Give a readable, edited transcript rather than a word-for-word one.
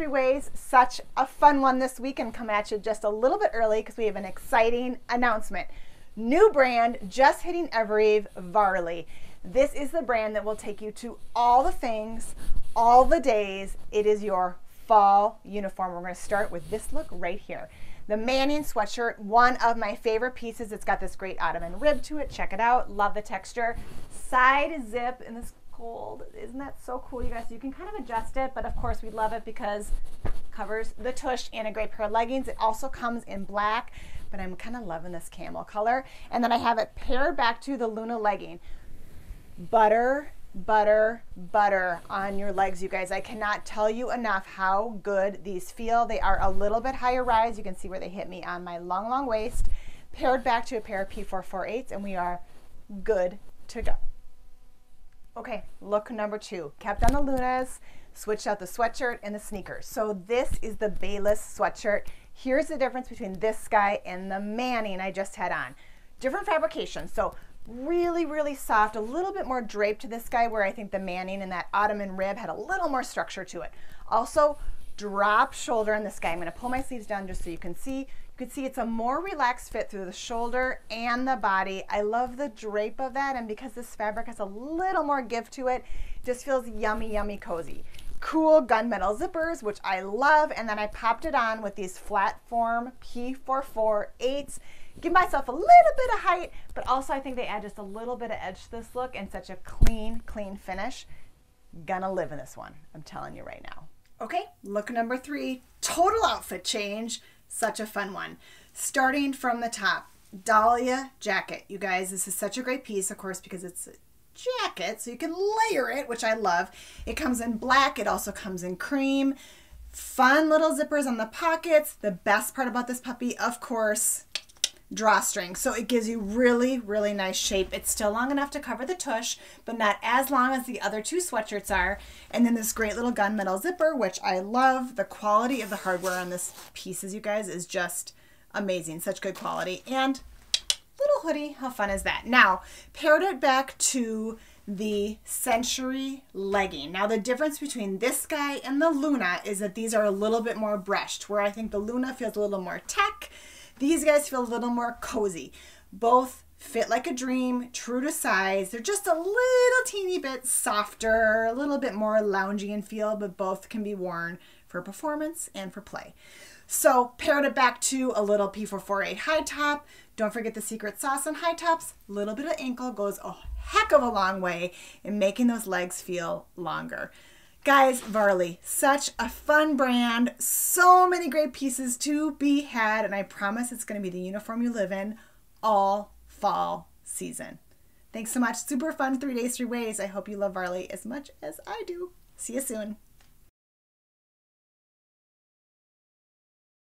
3 ways. Such a fun one this week, and come at you just a little bit early because we have an exciting announcement. New brand just hitting Evereve, Varley. This is the brand that will take you to all the things, all the days. It is your fall uniform. We're going to start with this look right here. The Manning sweatshirt, one of my favorite pieces. It's got this great ottoman rib to it. Check it out. Love the texture. Side zip in this gold. Isn't that so cool, you guys? So you can kind of adjust it, but of course we love it because it covers the tush and a great pair of leggings. It also comes in black, but I'm kind of loving this camel color. And then I have it paired back to the Luna legging. Butter, butter, butter on your legs, you guys. I cannot tell you enough how good these feel. They are a little bit higher rise. You can see where they hit me on my long waist, paired back to a pair of P448s, and we are good to go. Okay, look number 2. Kept on the Lunas, switched out the sweatshirt and the sneakers. So this is the Bayless sweatshirt. Here's the difference between this guy and the Manning I just had on. Different fabrication. So really, really soft, a little bit more draped to this guy, where I think the Manning and that ottoman rib had a little more structure to it. Also, drop shoulder in this guy. I'm going to pull my sleeves down just so you can see. You can see it's a more relaxed fit through the shoulder and the body. I love the drape of that, and because this fabric has a little more give to it, it just feels yummy, yummy cozy. Cool gunmetal zippers, which I love, and then I popped it on with these flat form P448s. Give myself a little bit of height, but also I think they add just a little bit of edge to this look and such a clean, clean finish. Gonna live in this one, I'm telling you right now. Okay, look number 3, total outfit change. Such a fun one. Starting from the top, Dahlia jacket. You guys, this is such a great piece, of course, because it's a jacket, so you can layer it, which I love. It comes in black. It also comes in cream. Fun little zippers on the pockets. The best part about this puppy, of course, drawstring. So it gives you really, really nice shape. It's still long enough to cover the tush, but not as long as the other 2 sweatshirts are. And then this great little gunmetal zipper, which I love. The quality of the hardware on this pieces, you guys, is just amazing. Such good quality. And little hoodie, how fun is that? Now, paired it back to the Century legging. Now, the difference between this guy and the Luna is that these are a little bit more brushed, where I think the Luna feels a little more tech. These guys feel a little more cozy. Both fit like a dream, true to size. They're just a little teeny bit softer, a little bit more loungy in feel, but both can be worn for performance and for play. So paired it back to a little P448 high top. Don't forget the secret sauce on high tops. A little bit of ankle goes a heck of a long way in making those legs feel longer. Guys, Varley, such a fun brand, so many great pieces to be had, and I promise it's going to be the uniform you live in all fall season. Thanks so much. Super fun 3 days, 3 ways. I hope you love Varley as much as I do. See you soon.